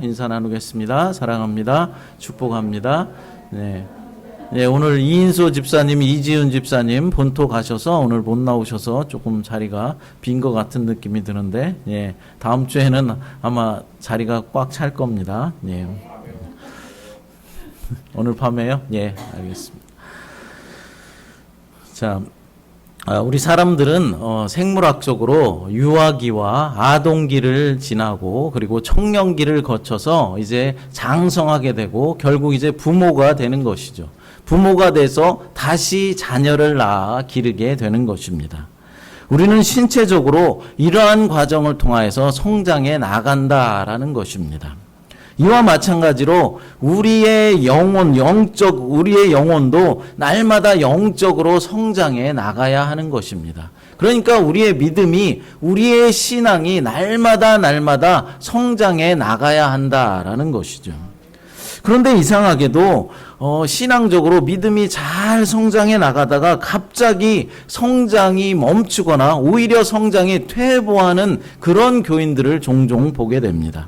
인사 나누겠습니다. 사랑합니다. 축복합니다. 네. 네, 오늘 이인소 집사님, 이지훈 집사님 본토 가셔서 오늘 못 나오셔서 조금 자리가 빈 것 같은 느낌이 드는데, 예, 다음 주에는 아마 자리가 꽉 찰 겁니다. 예. 오늘 밤에요? 예, 알겠습니다. 자, 우리 사람들은 생물학적으로 유아기와 아동기를 지나고 그리고 청년기를 거쳐서 이제 장성하게 되고 결국 이제 부모가 되는 것이죠. 부모가 돼서 다시 자녀를 낳아 기르게 되는 것입니다. 우리는 신체적으로 이러한 과정을 통하여서 성장해 나간다라는 것입니다. 이와 마찬가지로 우리의 영혼, 우리의 영혼도 날마다 영적으로 성장해 나가야 하는 것입니다. 그러니까 우리의 믿음이, 우리의 신앙이 날마다 성장해 나가야 한다라는 것이죠. 그런데 이상하게도 신앙적으로 믿음이 잘 성장해 나가다가 갑자기 성장이 멈추거나 오히려 성장이 퇴보하는 그런 교인들을 종종 보게 됩니다.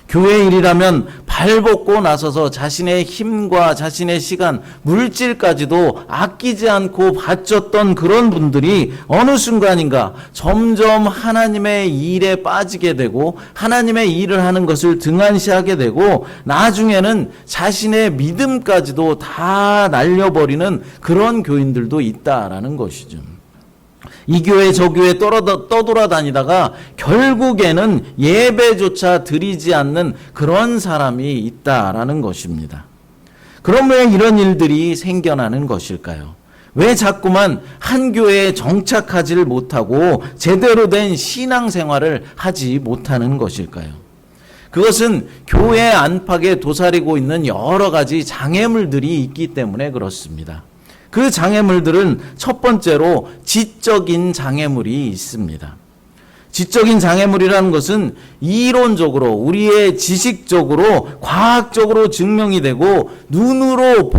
교회 일이라면 발벗고 나서서 자신의 힘과 자신의 시간, 물질까지도 아끼지 않고 바쳤던 그런 분들이 어느 순간인가 점점 하나님의 일에 빠지게 되고 하나님의 일을 하는 것을 등한시하게 되고 나중에는 자신의 믿음까지도 다 날려버리는 그런 교인들도 있다라는 것이죠. 이 교회 저 교회 떠돌아다니다가 결국에는 예배조차 드리지 않는 그런 사람이 있다라는 것입니다. 그럼 왜 이런 일들이 생겨나는 것일까요? 왜 자꾸만 한 교회에 정착하지를 못하고 제대로 된 신앙생활을 하지 못하는 것일까요? 그것은 교회 안팎에 도사리고 있는 여러 가지 장애물들이 있기 때문에 그렇습니다. 그 장애물들은 첫 번째로 지적인 장애물이 있습니다. 지적인 장애물이라는 것은 이론적으로, 우리의 지식적으로, 과학적으로 증명이 되고 눈으로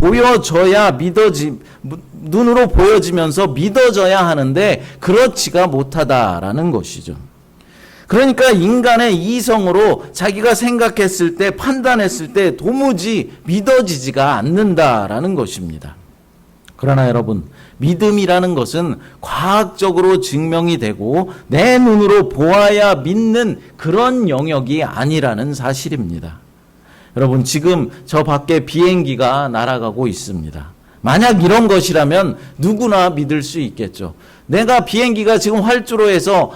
보여지면서 믿어져야 하는데 그렇지가 못하다라는 것이죠. 그러니까 인간의 이성으로 자기가 생각했을 때, 판단했을 때 도무지 믿어지지가 않는다라는 것입니다. 그러나 여러분, 믿음이라는 것은 과학적으로 증명이 되고 내 눈으로 보아야 믿는 그런 영역이 아니라는 사실입니다. 여러분, 지금 저 밖에 비행기가 날아가고 있습니다. 만약 이런 것이라면 누구나 믿을 수 있겠죠. 내가 비행기가 지금 활주로 해서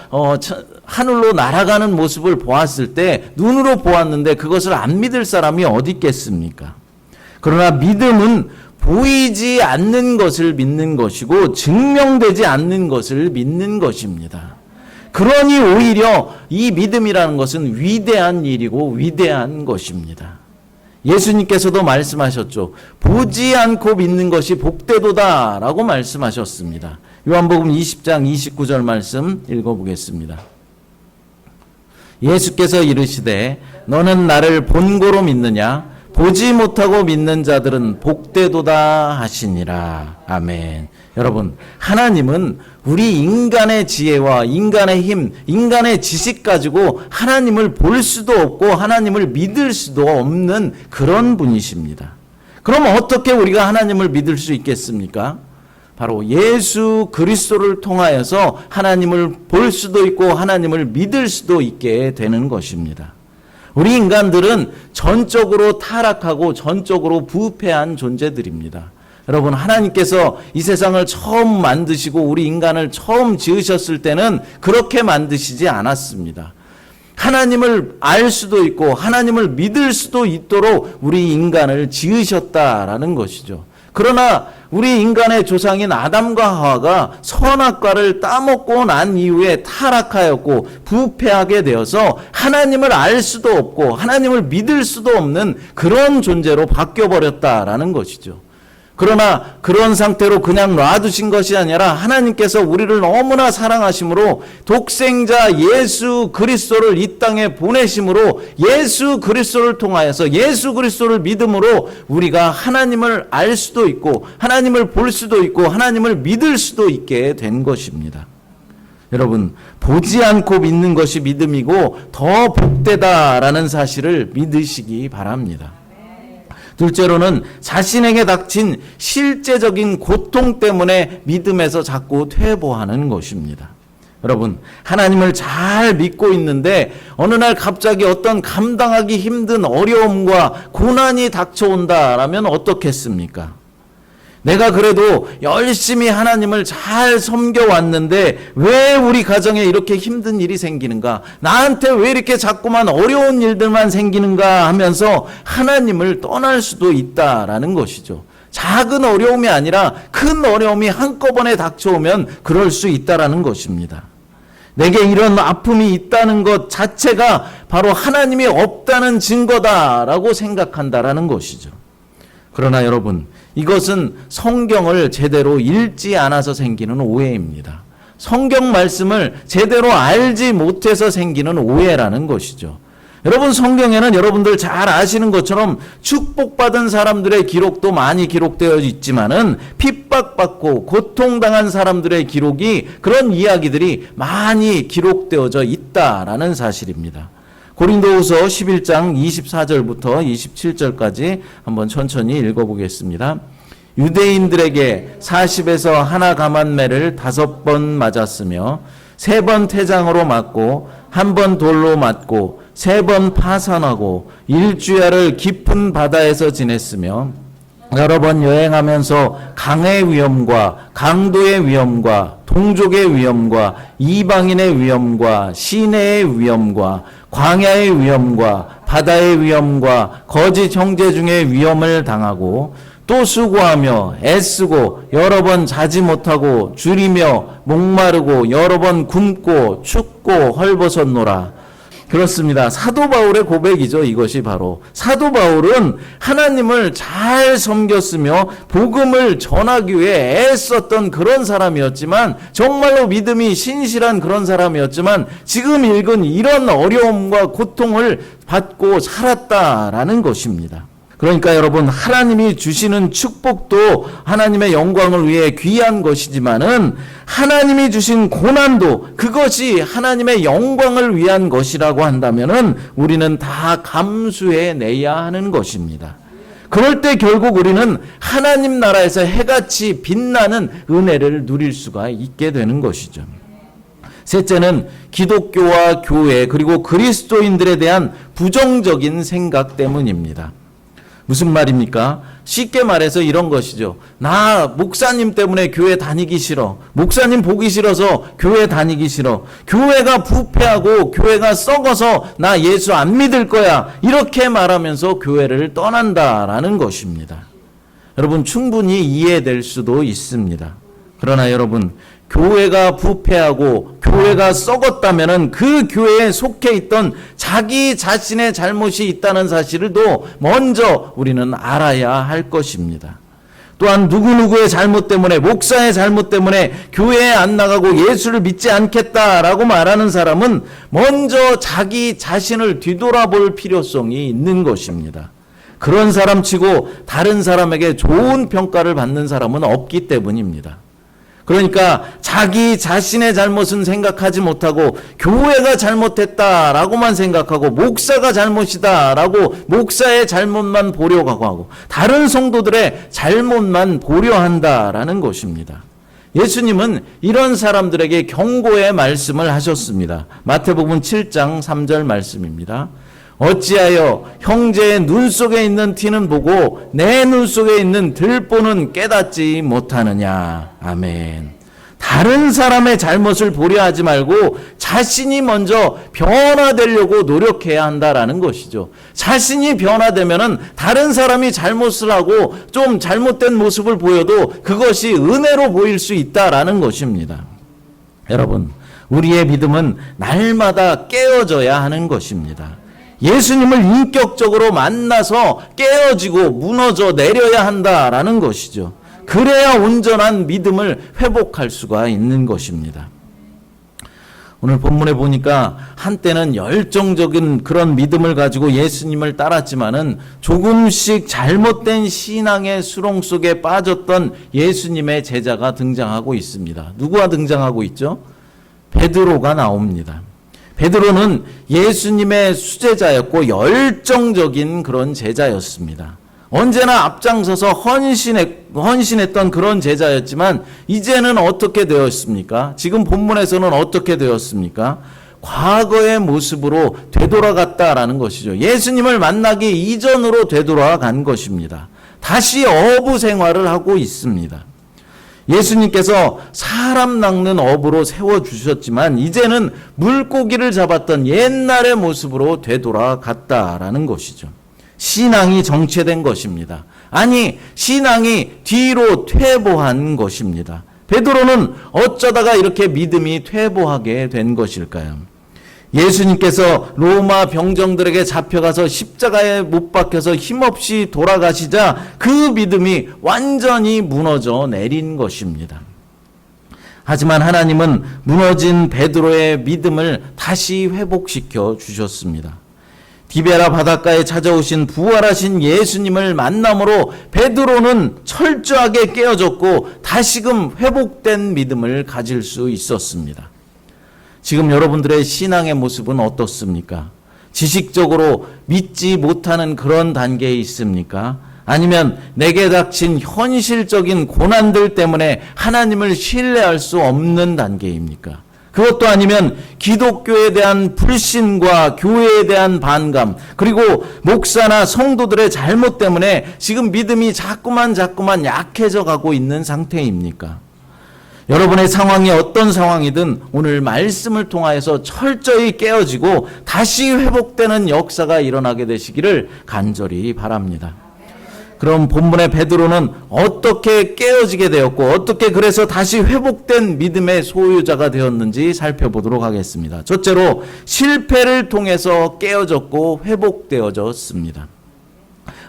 하늘로 날아가는 모습을 보았을 때 눈으로 보았는데 그것을 안 믿을 사람이 어디 있겠습니까? 그러나 믿음은 보이지 않는 것을 믿는 것이고 증명되지 않는 것을 믿는 것입니다. 그러니 오히려 이 믿음이라는 것은 위대한 일이고 위대한 것입니다. 예수님께서도 말씀하셨죠. 보지 않고 믿는 것이 복되도다 라고 말씀하셨습니다. 요한복음 20장 29절 말씀 읽어보겠습니다. 예수께서 이르시되 너는 나를 본고로 믿느냐? 보지 못하고 믿는 자들은 복되도다 하시니라. 아멘. 여러분, 하나님은 우리 인간의 지혜와 인간의 힘, 인간의 지식 가지고 하나님을 볼 수도 없고 하나님을 믿을 수도 없는 그런 분이십니다. 그럼 어떻게 우리가 하나님을 믿을 수 있겠습니까? 바로 예수 그리스도를 통하여서 하나님을 볼 수도 있고 하나님을 믿을 수도 있게 되는 것입니다. 우리 인간들은 전적으로 타락하고 전적으로 부패한 존재들입니다. 여러분, 하나님께서 이 세상을 처음 만드시고 우리 인간을 처음 지으셨을 때는 그렇게 만드시지 않았습니다. 하나님을 알 수도 있고 하나님을 믿을 수도 있도록 우리 인간을 지으셨다라는 것이죠. 그러나 우리 인간의 조상인 아담과 하와가 선악과를 따먹고 난 이후에 타락하였고 부패하게 되어서 하나님을 알 수도 없고 하나님을 믿을 수도 없는 그런 존재로 바뀌어버렸다라는 것이죠. 그러나 그런 상태로 그냥 놔두신 것이 아니라 하나님께서 우리를 너무나 사랑하심으로 독생자 예수 그리스도를 이 땅에 보내심으로 예수 그리스도를 통하여서 예수 그리스도를 믿음으로 우리가 하나님을 알 수도 있고 하나님을 볼 수도 있고 하나님을 믿을 수도 있게 된 것입니다. 여러분, 보지 않고 믿는 것이 믿음이고 더 복되다라는 사실을 믿으시기 바랍니다. 둘째로는 자신에게 닥친 실제적인 고통 때문에 믿음에서 자꾸 퇴보하는 것입니다. 여러분, 하나님을 잘 믿고 있는데 어느 날 갑자기 어떤 감당하기 힘든 어려움과 고난이 닥쳐온다라면 어떻겠습니까? 내가 그래도 열심히 하나님을 잘 섬겨왔는데 왜 우리 가정에 이렇게 힘든 일이 생기는가? 나한테 왜 이렇게 자꾸만 어려운 일들만 생기는가 하면서 하나님을 떠날 수도 있다라는 것이죠. 작은 어려움이 아니라 큰 어려움이 한꺼번에 닥쳐오면 그럴 수 있다라는 것입니다. 내게 이런 아픔이 있다는 것 자체가 바로 하나님이 없다는 증거다라고 생각한다라는 것이죠. 그러나 여러분, 이것은 성경을 제대로 읽지 않아서 생기는 오해입니다. 성경 말씀을 제대로 알지 못해서 생기는 오해라는 것이죠. 여러분, 성경에는 여러분들 잘 아시는 것처럼 축복받은 사람들의 기록도 많이 기록되어 있지만은 핍박받고 고통당한 사람들의 기록이, 그런 이야기들이 많이 기록되어져 있다라는 사실입니다. 고린도후서 11장 24절부터 27절까지 한번 천천히 읽어보겠습니다. 유대인들에게 40에서 하나 감한매를 5번 맞았으며 3번 태장으로 맞고 1번 돌로 맞고 3번 파산하고 1주야를 깊은 바다에서 지냈으며 여러 번 여행하면서 강의 위험과 강도의 위험과 동족의 위험과 이방인의 위험과 시내의 위험과 광야의 위험과 바다의 위험과 거짓 형제 중에 위험을 당하고 또 수고하며 애쓰고 여러 번 자지 못하고 줄이며 목마르고 여러 번 굶고 춥고 헐벗었노라. 그렇습니다. 사도 바울의 고백이죠. 이것이 바로 사도 바울은 하나님을 잘 섬겼으며 복음을 전하기 위해 애썼던 그런 사람이었지만, 정말로 믿음이 신실한 그런 사람이었지만 지금 읽은 이런 어려움과 고통을 받고 살았다라는 것입니다. 그러니까 여러분, 하나님이 주시는 축복도 하나님의 영광을 위해 귀한 것이지만은 하나님이 주신 고난도 그것이 하나님의 영광을 위한 것이라고 한다면은 우리는 다 감수해 내야 하는 것입니다. 그럴 때 결국 우리는 하나님 나라에서 해같이 빛나는 은혜를 누릴 수가 있게 되는 것이죠. 셋째는 기독교와 교회 그리고 그리스도인들에 대한 부정적인 생각 때문입니다. 무슨 말입니까? 쉽게 말해서 이런 것이죠. 나 목사님 때문에 교회 다니기 싫어. 목사님 보기 싫어서 교회 다니기 싫어. 교회가 부패하고 교회가 썩어서 나 예수 안 믿을 거야. 이렇게 말하면서 교회를 떠난다라는 것입니다. 여러분, 충분히 이해될 수도 있습니다. 그러나 여러분, 교회가 부패하고 교회가 썩었다면은 그 교회에 속해 있던 자기 자신의 잘못이 있다는 사실을 또 먼저 우리는 알아야 할 것입니다. 또한 누구누구의 잘못 때문에, 목사의 잘못 때문에 교회에 안 나가고 예수를 믿지 않겠다라고 말하는 사람은 먼저 자기 자신을 뒤돌아볼 필요성이 있는 것입니다. 그런 사람 치고 다른 사람에게 좋은 평가를 받는 사람은 없기 때문입니다. 그러니까 자기 자신의 잘못은 생각하지 못하고 교회가 잘못했다라고만 생각하고 목사가 잘못이다라고 목사의 잘못만 보려고 하고 다른 성도들의 잘못만 보려 한다라는 것입니다. 예수님은 이런 사람들에게 경고의 말씀을 하셨습니다. 마태복음 7장 3절 말씀입니다. 어찌하여 형제의 눈 속에 있는 티는 보고 내 눈 속에 있는 들보는 깨닫지 못하느냐. 아멘. 다른 사람의 잘못을 보려 하지 말고 자신이 먼저 변화되려고 노력해야 한다라는 것이죠. 자신이 변화되면은 다른 사람이 잘못을 하고 좀 잘못된 모습을 보여도 그것이 은혜로 보일 수 있다라는 것입니다. 여러분, 우리의 믿음은 날마다 깨어져야 하는 것입니다. 예수님을 인격적으로 만나서 깨어지고 무너져 내려야 한다라는 것이죠. 그래야 온전한 믿음을 회복할 수가 있는 것입니다. 오늘 본문에 보니까 한때는 열정적인 그런 믿음을 가지고 예수님을 따랐지만은 조금씩 잘못된 신앙의 수렁 속에 빠졌던 예수님의 제자가 등장하고 있습니다. 누구가 등장하고 있죠? 베드로가 나옵니다. 베드로는 예수님의 수제자였고 열정적인 그런 제자였습니다. 언제나 앞장서서 헌신했던 그런 제자였지만 이제는 어떻게 되었습니까? 지금 본문에서는 어떻게 되었습니까? 과거의 모습으로 되돌아갔다라는 것이죠. 예수님을 만나기 이전으로 되돌아간 것입니다. 다시 어부 생활을 하고 있습니다. 예수님께서 사람 낚는 어부로 세워주셨지만 이제는 물고기를 잡았던 옛날의 모습으로 되돌아갔다라는 것이죠. 신앙이 정체된 것입니다. 아니, 신앙이 뒤로 퇴보한 것입니다. 베드로는 어쩌다가 이렇게 믿음이 퇴보하게 된 것일까요? 예수님께서 로마 병정들에게 잡혀가서 십자가에 못 박혀서 힘없이 돌아가시자 그 믿음이 완전히 무너져 내린 것입니다. 하지만 하나님은 무너진 베드로의 믿음을 다시 회복시켜 주셨습니다. 디베라 바닷가에 찾아오신 부활하신 예수님을 만남으로 베드로는 철저하게 깨어졌고 다시금 회복된 믿음을 가질 수 있었습니다. 지금 여러분들의 신앙의 모습은 어떻습니까? 지식적으로 믿지 못하는 그런 단계에 있습니까? 아니면 내게 닥친 현실적인 고난들 때문에 하나님을 신뢰할 수 없는 단계입니까? 그것도 아니면 기독교에 대한 불신과 교회에 대한 반감, 그리고 목사나 성도들의 잘못 때문에 지금 믿음이 자꾸만 약해져 가고 있는 상태입니까? 여러분의 상황이 어떤 상황이든 오늘 말씀을 통하여서 철저히 깨어지고 다시 회복되는 역사가 일어나게 되시기를 간절히 바랍니다. 그럼 본문의 베드로는 어떻게 깨어지게 되었고 어떻게 그래서 다시 회복된 믿음의 소유자가 되었는지 살펴보도록 하겠습니다. 첫째로 실패를 통해서 깨어졌고 회복되어졌습니다.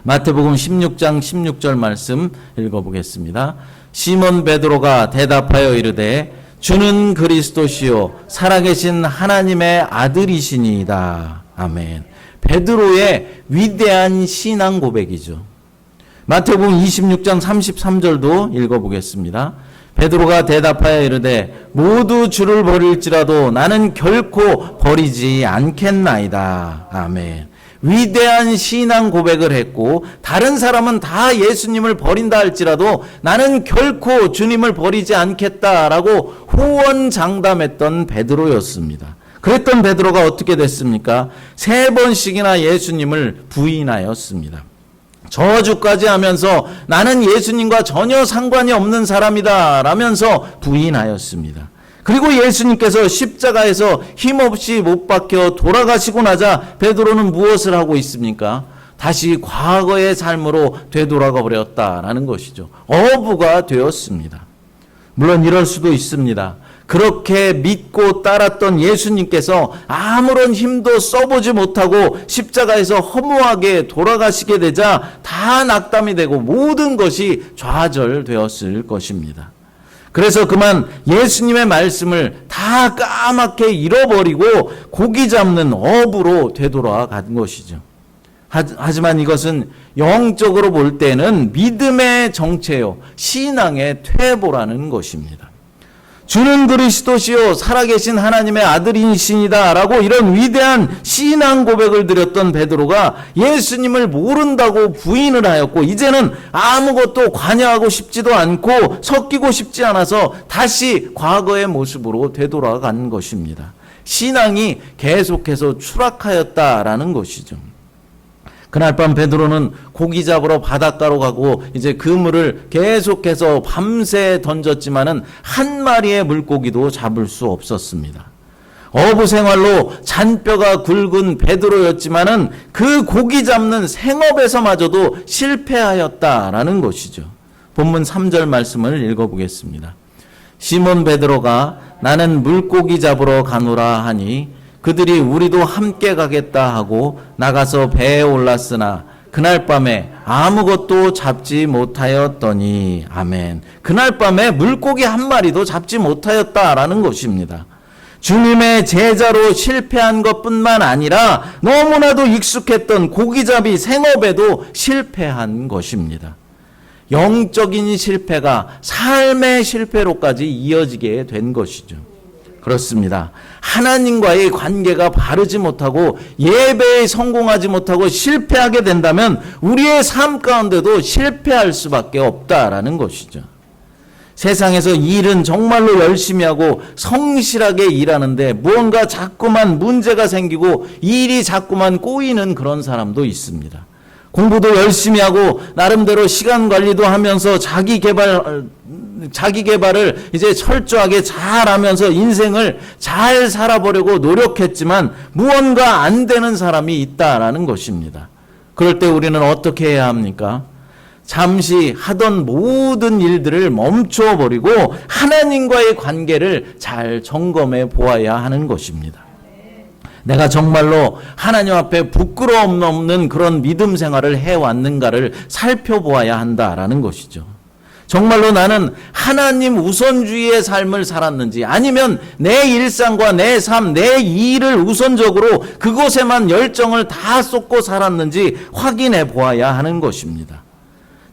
마태복음 16장 16절 말씀 읽어보겠습니다. 시몬 베드로가 대답하여 이르되 주는 그리스도시요 살아계신 하나님의 아들이시니이다. 아멘. 베드로의 위대한 신앙 고백이죠. 마태복음 26장 33절도 읽어보겠습니다. 베드로가 대답하여 이르되 모두 주를 버릴지라도 나는 결코 버리지 않겠나이다. 아멘. 위대한 신앙 고백을 했고 다른 사람은 다 예수님을 버린다 할지라도 나는 결코 주님을 버리지 않겠다라고 호언장담했던 베드로였습니다. 그랬던 베드로가 어떻게 됐습니까? 3번씩이나 예수님을 부인하였습니다. 저주까지 하면서 나는 예수님과 전혀 상관이 없는 사람이다 라면서 부인하였습니다. 그리고 예수님께서 십자가에서 힘없이 못 박혀 돌아가시고 나자 베드로는 무엇을 하고 있습니까? 다시 과거의 삶으로 되돌아가 버렸다라는 것이죠. 어부가 되었습니다. 물론 이럴 수도 있습니다. 그렇게 믿고 따랐던 예수님께서 아무런 힘도 써보지 못하고 십자가에서 허무하게 돌아가시게 되자 다 낙담이 되고 모든 것이 좌절되었을 것입니다. 그래서 그만 예수님의 말씀을 다 까맣게 잃어버리고 고기 잡는 어부로 되돌아간 것이죠. 하지만 이것은 영적으로 볼 때는 믿음의 정체요, 신앙의 퇴보라는 것입니다. 주는 그리스도시요 살아계신 하나님의 아들이시니다 라고 이런 위대한 신앙 고백을 드렸던 베드로가 예수님을 모른다고 부인을 하였고 이제는 아무것도 관여하고 싶지도 않고 섞이고 싶지 않아서 다시 과거의 모습으로 되돌아간 것입니다. 신앙이 계속해서 추락하였다라는 것이죠. 그날 밤 베드로는 고기 잡으러 바닷가로 가고 이제 그물을 계속해서 밤새 던졌지만은 한 마리의 물고기도 잡을 수 없었습니다. 어부 생활로 잔뼈가 굵은 베드로였지만은 그 고기 잡는 생업에서마저도 실패하였다라는 것이죠. 본문 3절 말씀을 읽어보겠습니다. 시몬 베드로가 나는 물고기 잡으러 가노라 하니 그들이 우리도 함께 가겠다 하고 나가서 배에 올랐으나 그날 밤에 아무것도 잡지 못하였더니 아멘. 그날 밤에 물고기 한 마리도 잡지 못하였다라는 것입니다. 주님의 제자로 실패한 것뿐만 아니라 너무나도 익숙했던 고기잡이 생업에도 실패한 것입니다. 영적인 실패가 삶의 실패로까지 이어지게 된 것이죠. 그렇습니다. 하나님과의 관계가 바르지 못하고 예배에 성공하지 못하고 실패하게 된다면 우리의 삶 가운데도 실패할 수밖에 없다라는 것이죠. 세상에서 일은 정말로 열심히 하고 성실하게 일하는데 무언가 자꾸만 문제가 생기고 일이 자꾸만 꼬이는 그런 사람도 있습니다. 공부도 열심히 하고 나름대로 시간 관리도 하면서 자기 개발을 이제 철저하게 잘 하면서 인생을 잘 살아보려고 노력했지만 무언가 안 되는 사람이 있다라는 것입니다. 그럴 때 우리는 어떻게 해야 합니까? 잠시 하던 모든 일들을 멈춰버리고 하나님과의 관계를 잘 점검해 보아야 하는 것입니다. 내가 정말로 하나님 앞에 부끄러움 없는 그런 믿음 생활을 해왔는가를 살펴보아야 한다라는 것이죠. 정말로 나는 하나님 우선주의의 삶을 살았는지 아니면 내 일상과 내 삶, 내 일을 우선적으로 그곳에만 열정을 다 쏟고 살았는지 확인해 보아야 하는 것입니다.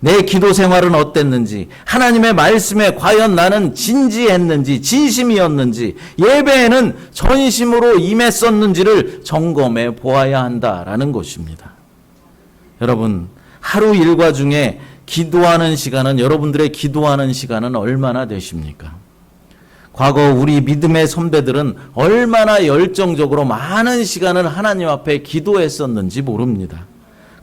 내 기도 생활은 어땠는지, 하나님의 말씀에 과연 나는 진지했는지, 진심이었는지, 예배에는 전심으로 임했었는지를 점검해 보아야 한다라는 것입니다. 여러분, 하루 일과 중에 기도하는 시간은, 여러분들의 기도하는 시간은 얼마나 되십니까? 과거 우리 믿음의 선배들은 얼마나 열정적으로 많은 시간을 하나님 앞에 기도했었는지 모릅니다.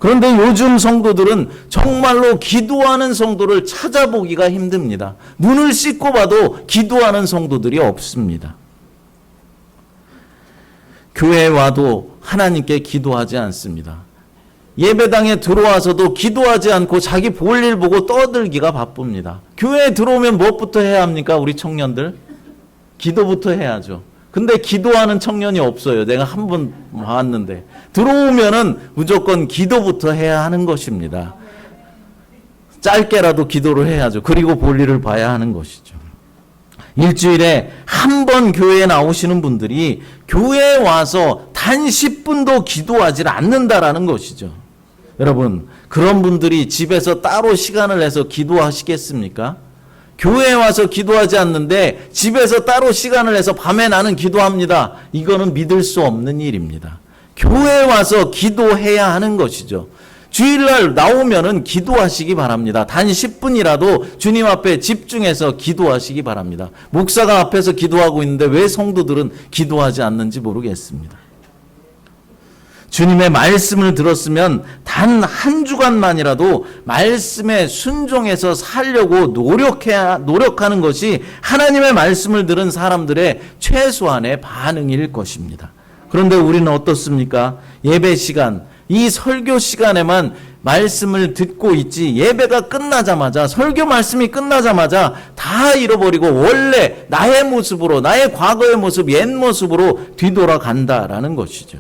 그런데 요즘 성도들은 정말로 기도하는 성도를 찾아보기가 힘듭니다. 눈을 씻고 봐도 기도하는 성도들이 없습니다. 교회에 와도 하나님께 기도하지 않습니다. 예배당에 들어와서도 기도하지 않고 자기 볼일 보고 떠들기가 바쁩니다. 교회에 들어오면 무엇부터 해야 합니까? 우리 청년들? 기도부터 해야죠. 근데 기도하는 청년이 없어요. 내가 한 번 봤는데. 들어오면은 무조건 기도부터 해야 하는 것입니다. 짧게라도 기도를 해야죠. 그리고 볼일을 봐야 하는 것이죠. 일주일에 한 번 교회에 나오시는 분들이 교회에 와서 단 10분도 기도하지 않는다라는 것이죠. 여러분, 그런 분들이 집에서 따로 시간을 내서 기도하시겠습니까? 교회에 와서 기도하지 않는데 집에서 따로 시간을 내서 밤에 나는 기도합니다. 이거는 믿을 수 없는 일입니다. 교회에 와서 기도해야 하는 것이죠. 주일날 나오면은 기도하시기 바랍니다. 단 10분이라도 주님 앞에 집중해서 기도하시기 바랍니다. 목사가 앞에서 기도하고 있는데 왜 성도들은 기도하지 않는지 모르겠습니다. 주님의 말씀을 들었으면 단 한 주간만이라도 말씀에 순종해서 살려고 노력하는 것이 하나님의 말씀을 들은 사람들의 최소한의 반응일 것입니다. 그런데 우리는 어떻습니까? 예배 시간, 이 설교 시간에만 말씀을 듣고 있지 예배가 끝나자마자, 설교 말씀이 끝나자마자 다 잃어버리고 원래 나의 모습으로, 나의 과거의 모습, 옛 모습으로 뒤돌아간다라는 것이죠.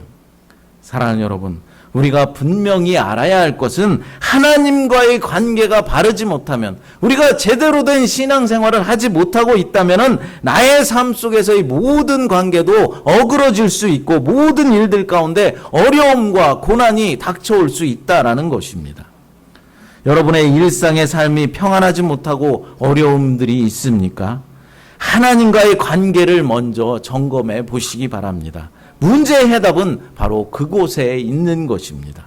사랑하는 여러분, 우리가 분명히 알아야 할 것은 하나님과의 관계가 바르지 못하면, 우리가 제대로 된 신앙생활을 하지 못하고 있다면 나의 삶 속에서의 모든 관계도 어그러질 수 있고 모든 일들 가운데 어려움과 고난이 닥쳐올 수 있다라는 것입니다. 여러분의 일상의 삶이 평안하지 못하고 어려움들이 있습니까? 하나님과의 관계를 먼저 점검해 보시기 바랍니다. 문제의 해답은 바로 그곳에 있는 것입니다.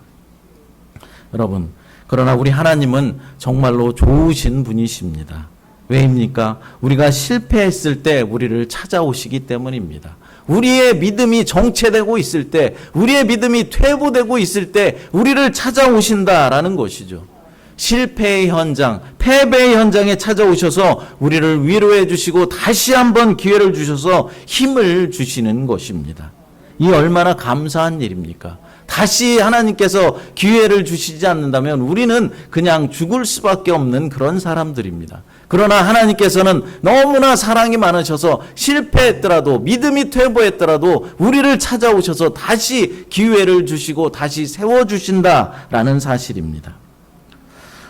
여러분, 그러나 우리 하나님은 정말로 좋으신 분이십니다. 왜입니까? 우리가 실패했을 때 우리를 찾아오시기 때문입니다. 우리의 믿음이 정체되고 있을 때, 우리의 믿음이 퇴보되고 있을 때 우리를 찾아오신다라는 것이죠. 실패의 현장, 패배의 현장에 찾아오셔서 우리를 위로해 주시고 다시 한번 기회를 주셔서 힘을 주시는 것입니다. 이 얼마나 감사한 일입니까? 다시 하나님께서 기회를 주시지 않는다면 우리는 그냥 죽을 수밖에 없는 그런 사람들입니다. 그러나 하나님께서는 너무나 사랑이 많으셔서 실패했더라도, 믿음이 퇴보했더라도 우리를 찾아오셔서 다시 기회를 주시고 다시 세워주신다라는 사실입니다.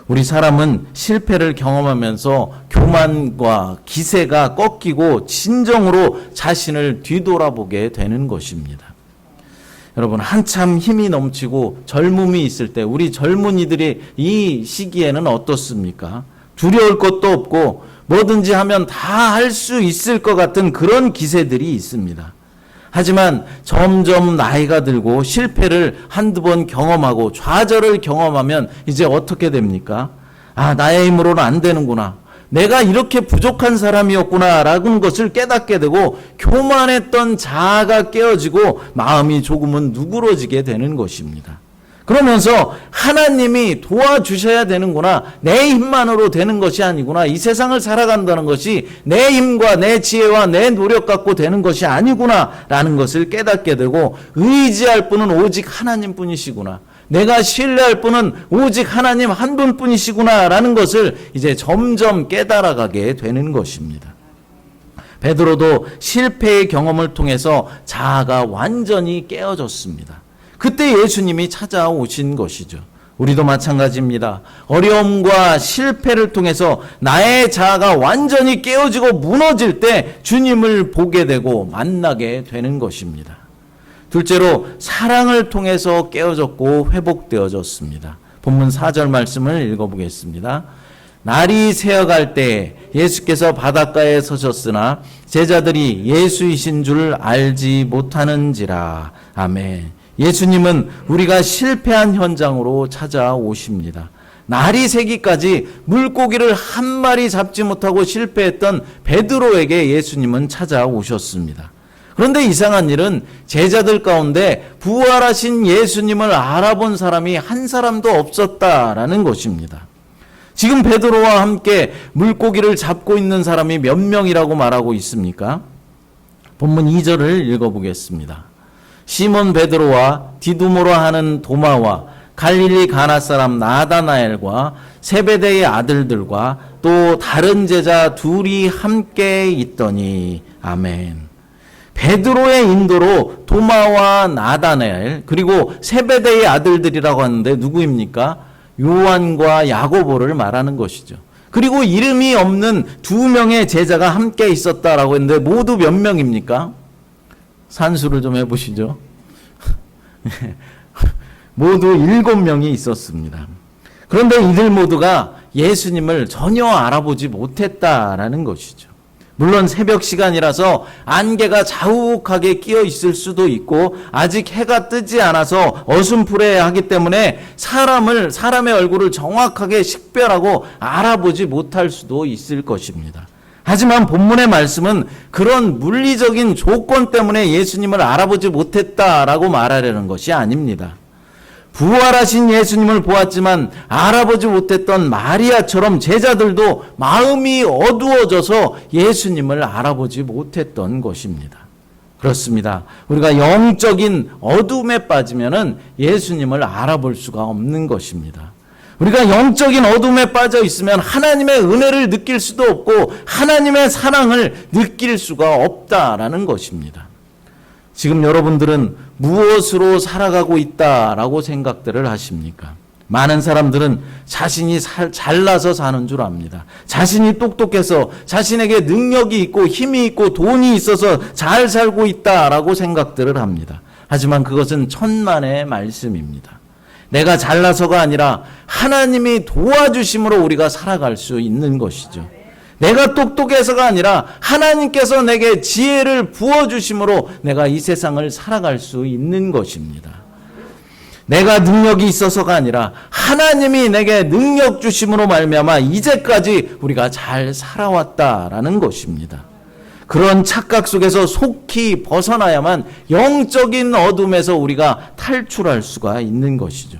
우리 사람은 실패를 경험하면서 교만과 기세가 꺾이고 진정으로 자신을 뒤돌아보게 되는 것입니다. 여러분, 한참 힘이 넘치고 젊음이 있을 때 우리 젊은이들이 이 시기에는 어떻습니까? 두려울 것도 없고 뭐든지 하면 다 할 수 있을 것 같은 그런 기세들이 있습니다. 하지만 점점 나이가 들고 실패를 한두 번 경험하고 좌절을 경험하면 이제 어떻게 됩니까? 아, 나의 힘으로는 안 되는구나. 내가 이렇게 부족한 사람이었구나 라는 것을 깨닫게 되고 교만했던 자아가 깨어지고 마음이 조금은 누그러지게 되는 것입니다. 그러면서 하나님이 도와주셔야 되는구나. 내 힘만으로 되는 것이 아니구나. 이 세상을 살아간다는 것이 내 힘과 내 지혜와 내 노력 갖고 되는 것이 아니구나 라는 것을 깨닫게 되고 의지할 분은 오직 하나님 뿐이시구나. 내가 신뢰할 분은 오직 하나님 한 분뿐이시구나 라는 것을 이제 점점 깨달아가게 되는 것입니다. 베드로도 실패의 경험을 통해서 자아가 완전히 깨어졌습니다. 그때 예수님이 찾아오신 것이죠. 우리도 마찬가지입니다. 어려움과 실패를 통해서 나의 자아가 완전히 깨어지고 무너질 때 주님을 보게 되고 만나게 되는 것입니다. 둘째로 사랑을 통해서 깨어졌고 회복되어졌습니다. 본문 4절 말씀을 읽어보겠습니다. 날이 새어갈 때 예수께서 바닷가에 서셨으나 제자들이 예수이신 줄 알지 못하는지라. 아멘. 예수님은 우리가 실패한 현장으로 찾아오십니다. 날이 새기까지 물고기를 한 마리 잡지 못하고 실패했던 베드로에게 예수님은 찾아오셨습니다. 그런데 이상한 일은 제자들 가운데 부활하신 예수님을 알아본 사람이 한 사람도 없었다라는 것입니다. 지금 베드로와 함께 물고기를 잡고 있는 사람이 몇 명이라고 말하고 있습니까? 본문 2절을 읽어보겠습니다. 시몬 베드로와 디두모라 하는 도마와 갈릴리 가나 사람 나다나엘과 세베대의 아들들과 또 다른 제자 둘이 함께 있더니. 아멘. 베드로의 인도로 도마와 나다나엘 그리고 세베대의 아들들이라고 하는데 누구입니까? 요한과 야고보를 말하는 것이죠. 그리고 이름이 없는 두 명의 제자가 함께 있었다라고 했는데 모두 몇 명입니까? 산수를 좀 해보시죠. 모두 7명이 있었습니다. 그런데 이들 모두가 예수님을 전혀 알아보지 못했다라는 것이죠. 물론 새벽 시간이라서 안개가 자욱하게 끼어 있을 수도 있고 아직 해가 뜨지 않아서 어슴푸레하기 때문에 사람의 얼굴을 정확하게 식별하고 알아보지 못할 수도 있을 것입니다. 하지만 본문의 말씀은 그런 물리적인 조건 때문에 예수님을 알아보지 못했다라고 말하려는 것이 아닙니다. 부활하신 예수님을 보았지만 알아보지 못했던 마리아처럼 제자들도 마음이 어두워져서 예수님을 알아보지 못했던 것입니다. 그렇습니다. 우리가 영적인 어둠에 빠지면은 예수님을 알아볼 수가 없는 것입니다. 우리가 영적인 어둠에 빠져 있으면 하나님의 은혜를 느낄 수도 없고 하나님의 사랑을 느낄 수가 없다라는 것입니다. 지금 여러분들은 무엇으로 살아가고 있다라고 생각들을 하십니까? 많은 사람들은 자신이 잘나서 사는 줄 압니다. 자신이 똑똑해서 자신에게 능력이 있고 힘이 있고 돈이 있어서 잘 살고 있다라고 생각들을 합니다. 하지만 그것은 천만의 말씀입니다. 내가 잘나서가 아니라 하나님이 도와주심으로 우리가 살아갈 수 있는 것이죠. 내가 똑똑해서가 아니라 하나님께서 내게 지혜를 부어주심으로 내가 이 세상을 살아갈 수 있는 것입니다. 내가 능력이 있어서가 아니라 하나님이 내게 능력 주심으로 말미암아 이제까지 우리가 잘 살아왔다라는 것입니다. 그런 착각 속에서 속히 벗어나야만 영적인 어둠에서 우리가 탈출할 수가 있는 것이죠.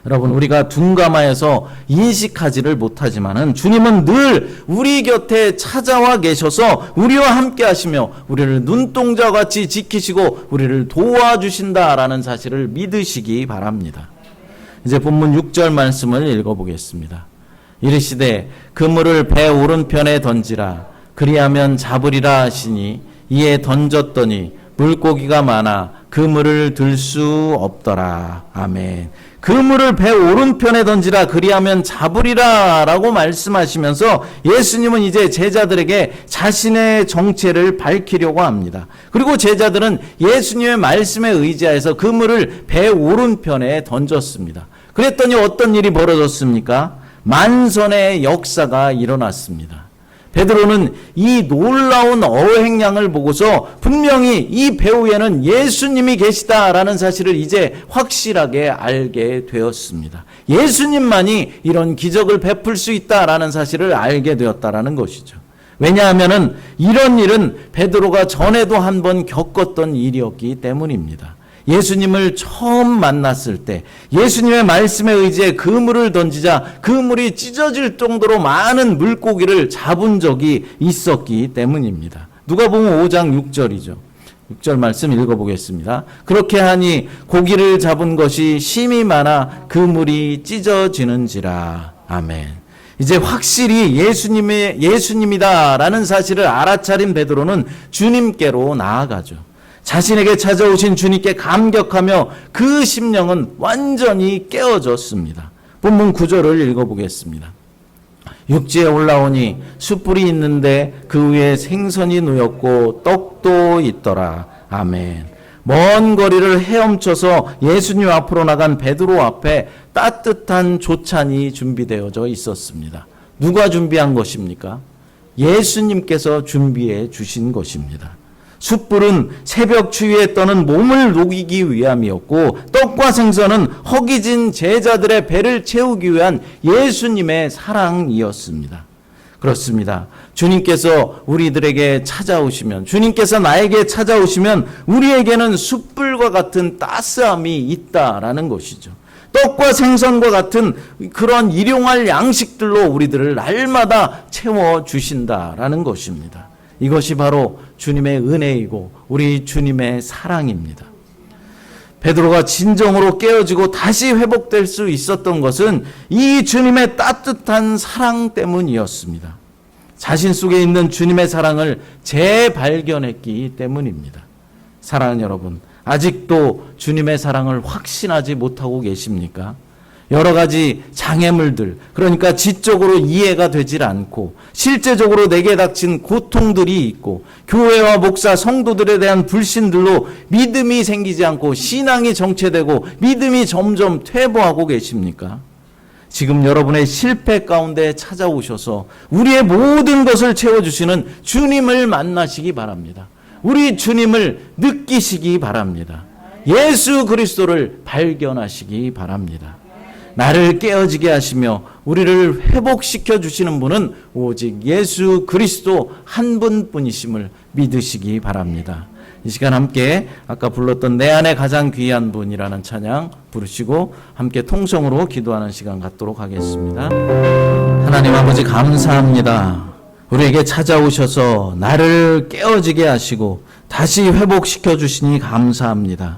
여러분, 우리가 둔감하여서 인식하지를 못하지만은 주님은 늘 우리 곁에 찾아와 계셔서 우리와 함께 하시며 우리를 눈동자같이 지키시고 우리를 도와주신다라는 사실을 믿으시기 바랍니다. 이제 본문 6절 말씀을 읽어보겠습니다. 이르시되 그물을 배 오른편에 던지라 그리하면 잡으리라 하시니 이에 던졌더니 물고기가 많아 그물을 들 수 없더라. 아멘. 그물을 배 오른편에 던지라 그리하면 잡으리라 라고 말씀하시면서 예수님은 이제 제자들에게 자신의 정체를 밝히려고 합니다. 그리고 제자들은 예수님의 말씀에 의지하여서 그물을 배 오른편에 던졌습니다. 그랬더니 어떤 일이 벌어졌습니까? 만선의 역사가 일어났습니다. 베드로는 이 놀라운 어획량을 보고서 분명히 이 배후에는 예수님이 계시다라는 사실을 이제 확실하게 알게 되었습니다. 예수님만이 이런 기적을 베풀 수 있다라는 사실을 알게 되었다라는 것이죠. 왜냐하면 이런 일은 베드로가 전에도 한 번 겪었던 일이었기 때문입니다. 예수님을 처음 만났을 때 예수님의 말씀에 의지해 그물을 던지자 그물이 찢어질 정도로 많은 물고기를 잡은 적이 있었기 때문입니다. 누가복음 5장 6절이죠. 6절 말씀 읽어보겠습니다. 그렇게 하니 고기를 잡은 것이 심히 많아 그물이 찢어지는지라. 아멘. 이제 확실히 예수님이다라는 사실을 알아차린 베드로는 주님께로 나아가죠. 자신에게 찾아오신 주님께 감격하며 그 심령은 완전히 깨어졌습니다. 본문 9절을 읽어보겠습니다. 육지에 올라오니 숯불이 있는데 그 위에 생선이 놓였고 떡도 있더라. 아멘. 먼 거리를 헤엄쳐서 예수님 앞으로 나간 베드로 앞에 따뜻한 조찬이 준비되어져 있었습니다. 누가 준비한 것입니까? 예수님께서 준비해 주신 것입니다. 숯불은 새벽 추위에 떠는 몸을 녹이기 위함이었고 떡과 생선은 허기진 제자들의 배를 채우기 위한 예수님의 사랑이었습니다. 그렇습니다. 주님께서 우리들에게 찾아오시면, 주님께서 나에게 찾아오시면 우리에게는 숯불과 같은 따스함이 있다라는 것이죠. 떡과 생선과 같은 그런 일용할 양식들로 우리들을 날마다 채워주신다라는 것입니다. 이것이 바로 주님의 은혜이고 우리 주님의 사랑입니다. 베드로가 진정으로 깨어지고 다시 회복될 수 있었던 것은 이 주님의 따뜻한 사랑 때문이었습니다. 자신 속에 있는 주님의 사랑을 재발견했기 때문입니다. 사랑하는 여러분, 아직도 주님의 사랑을 확신하지 못하고 계십니까? 여러 가지 장애물들, 그러니까 지적으로 이해가 되질 않고 실제적으로 내게 닥친 고통들이 있고 교회와 목사, 성도들에 대한 불신들로 믿음이 생기지 않고 신앙이 정체되고 믿음이 점점 퇴보하고 계십니까? 지금 여러분의 실패 가운데 찾아오셔서 우리의 모든 것을 채워주시는 주님을 만나시기 바랍니다. 우리 주님을 느끼시기 바랍니다. 예수 그리스도를 발견하시기 바랍니다. 나를 깨어지게 하시며 우리를 회복시켜 주시는 분은 오직 예수 그리스도 한 분뿐이심을 믿으시기 바랍니다. 이 시간 함께 아까 불렀던 내 안에 가장 귀한 분이라는 찬양 부르시고 함께 통성으로 기도하는 시간 갖도록 하겠습니다. 하나님 아버지 감사합니다. 우리에게 찾아오셔서 나를 깨어지게 하시고 다시 회복시켜 주시니 감사합니다.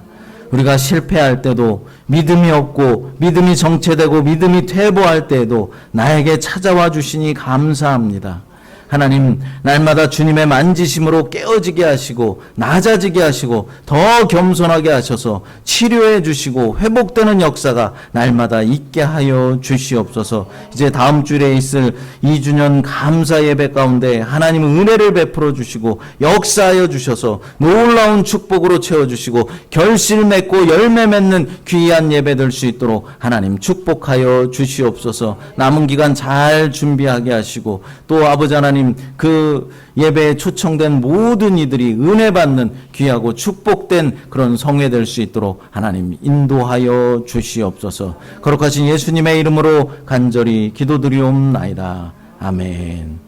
우리가 실패할 때도 믿음이 없고 믿음이 정체되고 믿음이 퇴보할 때에도 나에게 찾아와 주시니 감사합니다. 하나님, 날마다 주님의 만지심으로 깨어지게 하시고 낮아지게 하시고 더 겸손하게 하셔서 치료해 주시고 회복되는 역사가 날마다 있게 하여 주시옵소서. 이제 다음 주에 있을 2주년 감사 예배 가운데 하나님은 은혜를 베풀어 주시고 역사하여 주셔서 놀라운 축복으로 채워주시고 결실 맺고 열매 맺는 귀한 예배 될 수 있도록 하나님 축복하여 주시옵소서. 남은 기간 잘 준비하게 하시고 또 아버지 하나님 그 예배에 초청된 모든 이들이 은혜 받는 귀하고 축복된 그런 성회 될 수 있도록 하나님 인도하여 주시옵소서. 거룩하신 예수님의 이름으로 간절히 기도드리옵나이다. 아멘.